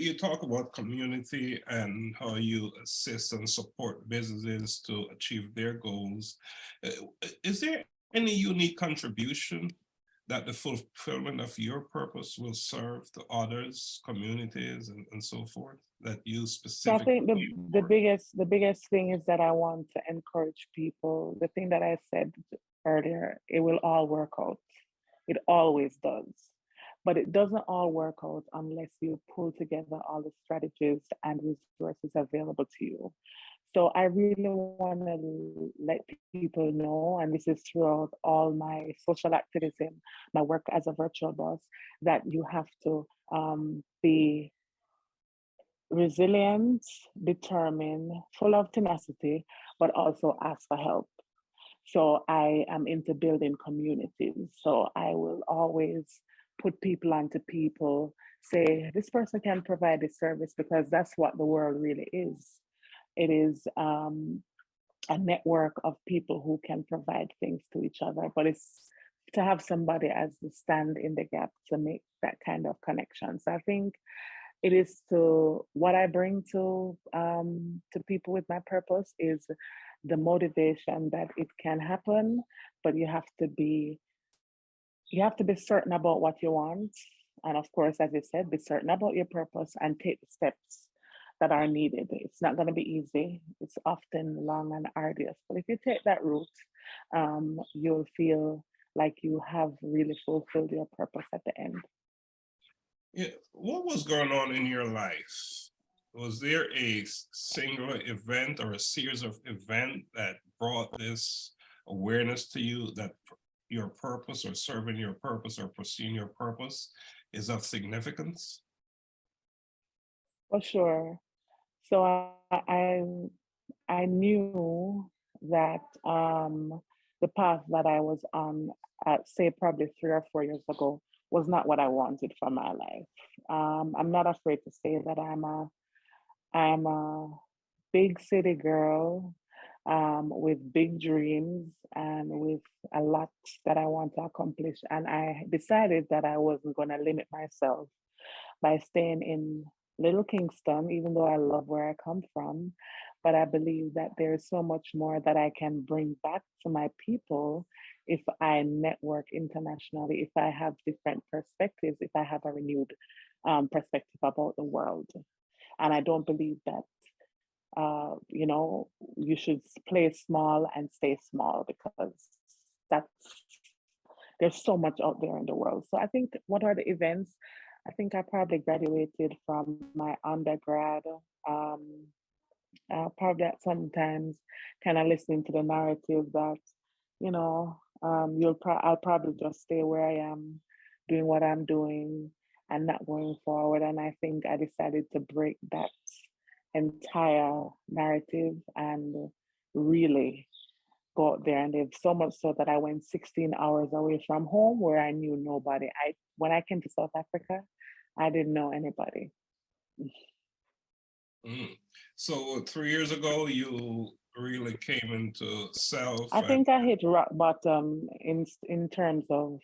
you talk about community and how you assist and support businesses to achieve their goals. Is there any unique contribution that the fulfillment of your purpose will serve to others, communities, and so forth that you So I think specifically the biggest thing is that I want to encourage people. The thing that I said earlier, it will all work out. It always does. But it doesn't all work out unless you pull together all the strategies and resources available to you. So I really want to let people know, and this is throughout all my social activism, my work as a virtual boss, that you have to be resilient, determined, full of tenacity, but also ask for help. So I am into building communities. So I will always put people onto people, say, this person can provide this service because that's what the world really is. It is a network of people who can provide things to each other, but it's to have somebody as the stand in the gap to make that kind of connection. So I think it is to what I bring to people with my purpose is the motivation that it can happen, but you have to be certain about what you want. And of course, as you said, be certain about your purpose and take the steps that are needed. It's not going to be easy. It's often long and arduous. But if you take that route, you'll feel like you have really fulfilled your purpose at the end. Yeah, what was going on in your life? Was there a singular event or a series of events that brought this awareness to you that your purpose or serving your purpose or pursuing your purpose is of significance? For sure. So I knew that the path that I was on, say probably 3 or 4 years ago, was not what I wanted for my life. I'm not afraid to say that I'm a big city girl with big dreams and with a lot that I want to accomplish. And I decided that I wasn't going to limit myself by staying in Little Kingston, even though I love where I come from. But I believe that there's so much more that I can bring back to my people if I network internationally, if I have different perspectives, if I have a renewed perspective about the world. And I don't believe that, you should play small and stay small because that's there's so much out there in the world. So I think what are the events? I think I probably graduated from my undergrad, probably at sometimes kind of listening to the narrative that, I'll probably just stay where I am, doing what I'm doing and not going forward. And I think I decided to break that entire narrative and really go out there and live, so much so that I went 16 hours away from home where I knew nobody. When I came to South Africa, I didn't know anybody. Mm. So 3 years ago, you really came into self I and think I hit rock bottom in terms of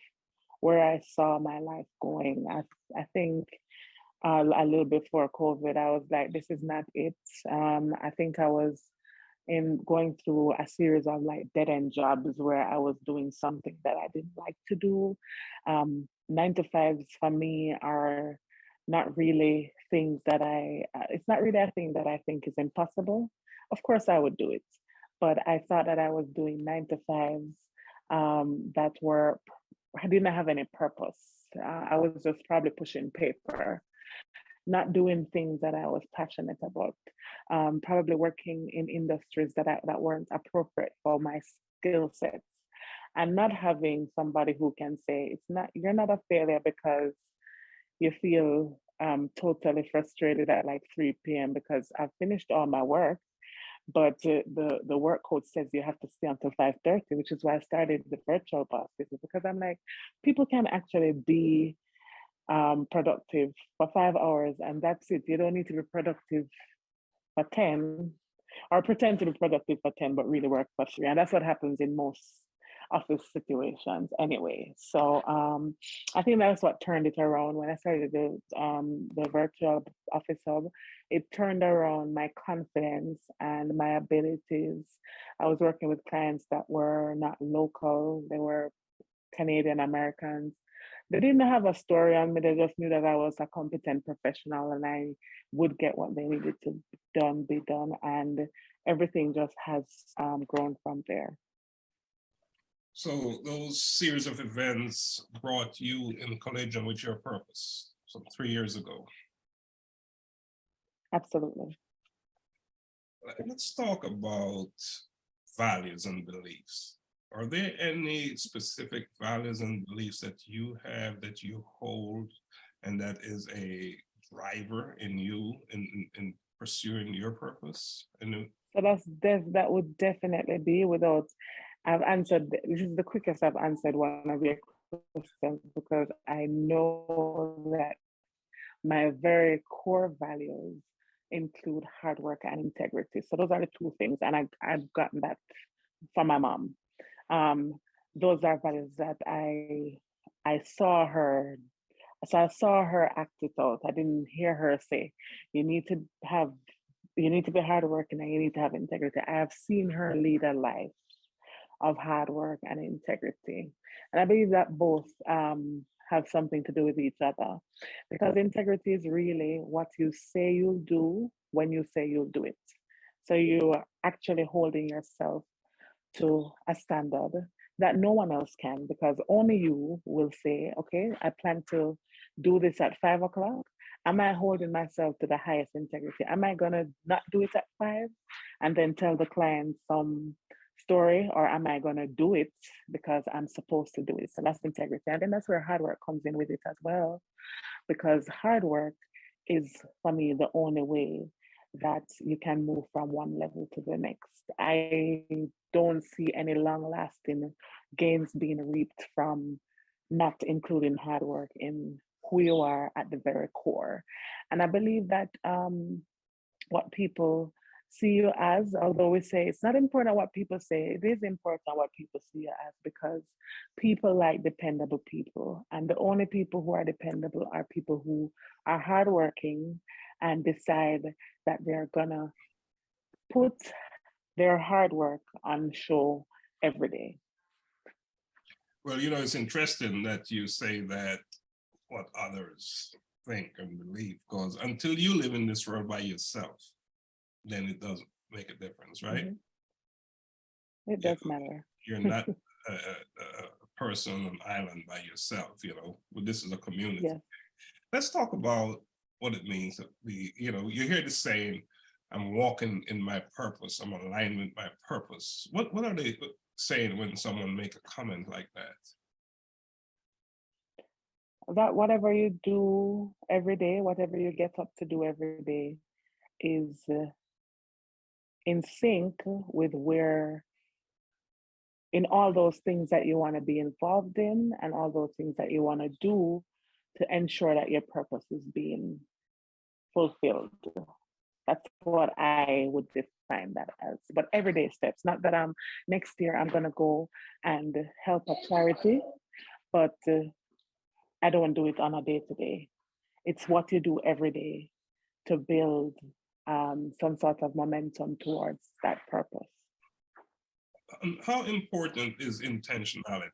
where I saw my life going. I think a little before COVID, I was like, this is not it. I think I was in going through a series of like dead end jobs where I was doing something that I didn't like to do. 9 to 5s for me are not really things that it's not really a thing that I think is impossible. Of course, I would do it, but I thought that I was doing 9 to 5s that I didn't have any purpose. I was just probably pushing paper, not doing things that I was passionate about, probably working in industries that weren't appropriate for my skill sets, and not having somebody who can say you're not a failure because you feel totally frustrated at like 3 p.m. because I've finished all my work, but the work code says you have to stay until 5:30, which is why I started the virtual boss business, because I'm like, people can actually be productive for 5 hours and that's it. You don't need to be productive for 10 or pretend to be productive for 10, but really work for 3. And that's what happens in most office situations anyway. So I think that's what turned it around when I started the virtual office hub. It turned around my confidence and my abilities. I was working with clients that were not local; they were Canadian Americans. They didn't have a story on me. They just knew that I was a competent professional and I would get what they needed to be done. And everything just has grown from there. So those series of events brought you in collision with your purpose, some 3 years ago. Absolutely. Let's talk about values and beliefs. Are there any specific values and beliefs that you have, that you hold, and that is a driver in you in pursuing your purpose? So that would definitely be without, I've answered, this is the quickest I've answered one of your questions because I know that my very core values include hard work and integrity. So those are the two things. And I've gotten that from my mom. Those are values that I saw her. So I saw her act it out. I didn't hear her say, you need to be hardworking and you need to have integrity. I have seen her lead a life of hard work and integrity. And I believe that both have something to do with each other because integrity is really what you say you'll do when you say you'll do it. So you are actually holding yourself to a standard that no one else can because only you will say, okay, I plan to do this at 5 o'clock. Am I holding myself to the highest integrity? Am I gonna not do it at 5 and then tell the client some story, or am I gonna do it because I'm supposed to do it? So that's integrity. And then that's where hard work comes in with it as well, because hard work is for me the only way that you can move from one level to the next. I don't see any long lasting gains being reaped from not including hard work in who you are at the very core. And I believe that what people see you as, although we say it's not important what people say, it is important what people see you as because people like dependable people. And the only people who are dependable are people who are hardworking and decide that they're gonna put their hard work on show every day. Well, it's interesting that you say that what others think and believe, because until you live in this world by yourself, then it doesn't make a difference, right? It does matter. You're not a person on an island by yourself, but this is a community. Yes. Let's talk about what it means to be, you hear the saying, I'm walking in my purpose, I'm aligned with my purpose. What are they saying when someone make a comment like that? That whatever you do every day, whatever you get up to do every day is in sync with where, in all those things that you want to be involved in and all those things that you want to do to ensure that your purpose is being fulfilled. That's what I would define that as. But everyday steps, not that next year I'm going to go and help a charity, but I don't do it on a day-to-day. It's what you do every day to build some sort of momentum towards that purpose. How important is intentionality?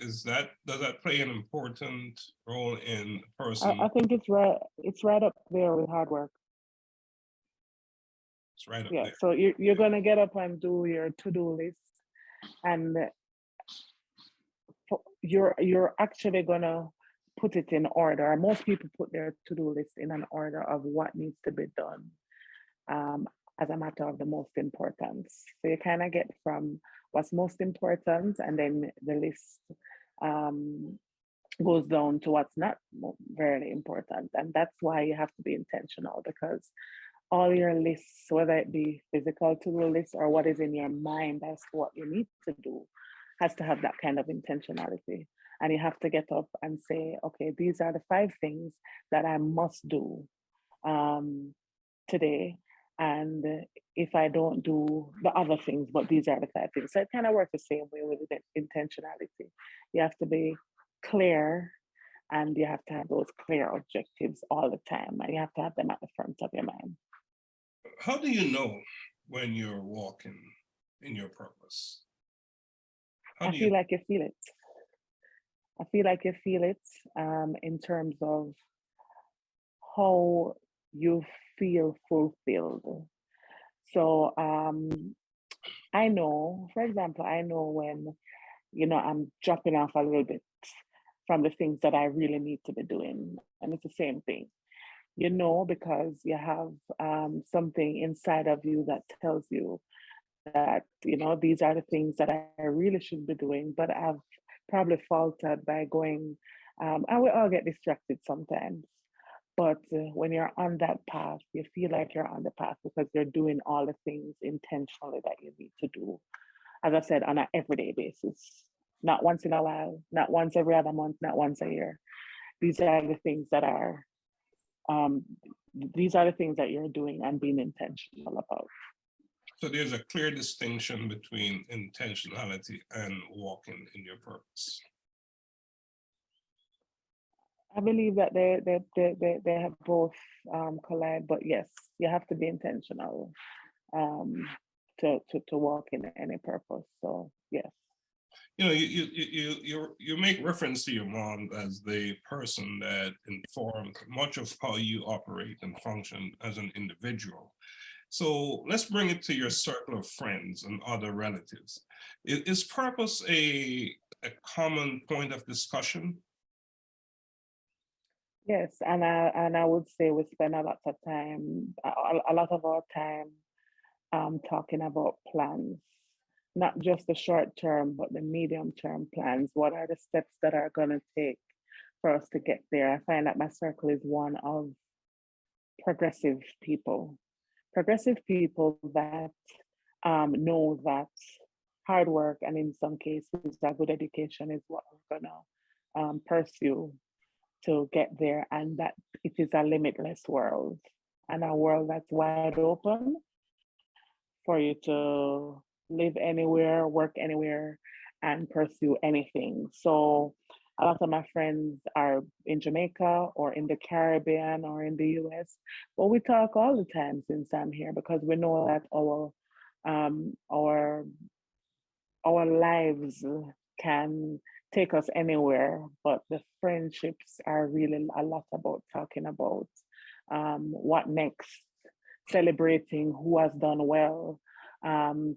Does that play an important role in a person? I think it's right up there with hard work. It's right up Yeah, there. so you're gonna get up and do your to-do list, and you're actually gonna put it in order. Most people put their to-do list in an order of what needs to be done as a matter of the most importance. So you kind of get from what's most important, and then the list goes down to what's not very important. And that's why you have to be intentional, because all your lists, whether it be physical to-do lists or what is in your mind as to what you need to do, has to have that kind of intentionality. And you have to get up and say, okay, these are the 5 things that I must do today. And if I don't do the other things, but these are the five things. So it kind of works the same way with intentionality. You have to be clear and you have to have those clear objectives all the time. And you have to have them at the front of your mind. How do you know when you're walking in your purpose? How I do you? feel like you feel it. I feel like you feel it in terms of how you feel fulfilled. So I know, for example, I know when, I'm dropping off a little bit from the things that I really need to be doing. And it's the same thing, because you have something inside of you that tells you that, these are the things that I really should be doing, but I've probably faltered by going, I will all get distracted sometimes. But when you're on that path, you feel like you're on the path because you're doing all the things intentionally that you need to do. As I said, on an everyday basis, not once in a while, not once every other month, not once a year. These are the things that are, um, these are the things that you're doing and being intentional about. So there's a clear distinction between intentionality and walking in your purpose. I believe that they have both collide, but yes, you have to be intentional um, to walk in any purpose. So yes. You make reference to your mom as the person that informed much of how you operate and function as an individual. So let's bring it to your circle of friends and other relatives. Is purpose a common point of discussion? Yes, and I would say we spend a lot of time, a lot of our time, talking about plans, not just the short term, but the medium term plans. What are the steps that are going to take for us to get there? I find that my circle is one of progressive people, progressive people that know that hard work and in some cases a good education is what we're gonna pursue to get there, and that it is a limitless world and a world that's wide open for you to live anywhere, work anywhere, and pursue anything. So a lot of my friends are in Jamaica or in the Caribbean or in the US, but we talk all the time since I'm here because we know that um, our our lives can take us anywhere, but the friendships are really a lot about talking about what next, celebrating who has done well,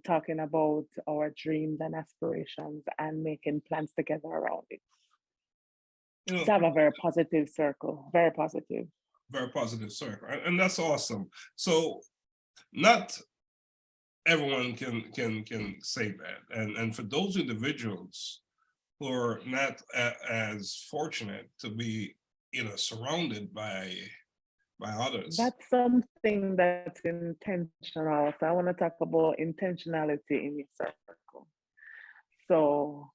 talking about our dreams and aspirations, and making plans together around it. You know, So I have a very positive circle, very positive. very positive circle, and that's awesome. So not everyone can say that, and for those individuals who are not as fortunate to be surrounded by others. That's something that's intentional. So I want to talk about intentionality in your circle. So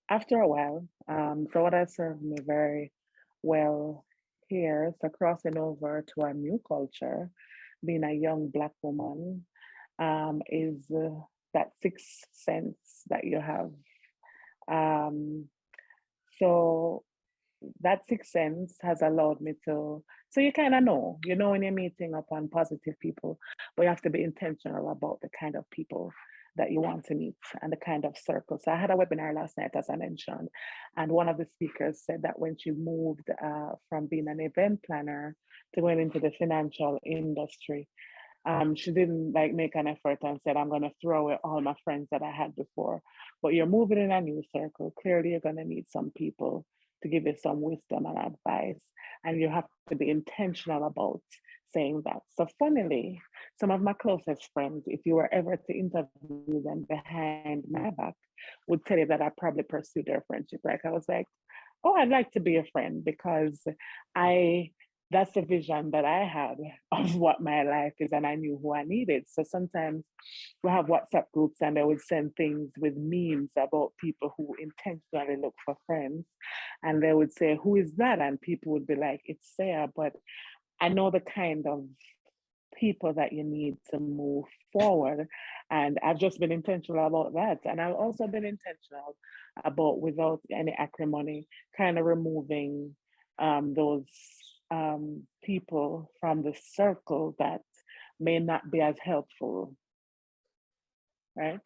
after a while, so what has served me very well here, so crossing over to a new culture, being a young Black woman, is that sixth sense that you have. Um, so that sixth sense has allowed me to, so you kind of know when you're meeting up on positive people, but you have to be intentional about the kind of people that you want to meet and the kind of circle. So I had a webinar last night, as I mentioned, and one of the speakers said that when she moved from being an event planner to going into the financial industry, she didn't like make an effort and said, I'm going to throw away all my friends that I had before. But you're moving in a new circle. Clearly, you're going to need some people to give you some wisdom and advice. And you have to be intentional about saying that. So, funnily, some of my closest friends, if you were ever to interview them behind my back, would tell you that I probably pursued their friendship. Like, I was like, oh, I'd like to be a friend because I that's the vision that I had of what my life is, and I knew who I needed. So sometimes we have WhatsApp groups, and they would send things with memes about people who intentionally look for friends, and they would say, "Who is that?" And people would be like, "It's Seya," but I know the kind of people that you need to move forward. And I've just been intentional about that. And I've also been intentional about, without any acrimony, kind of removing those people from the circle that may not be as helpful, right?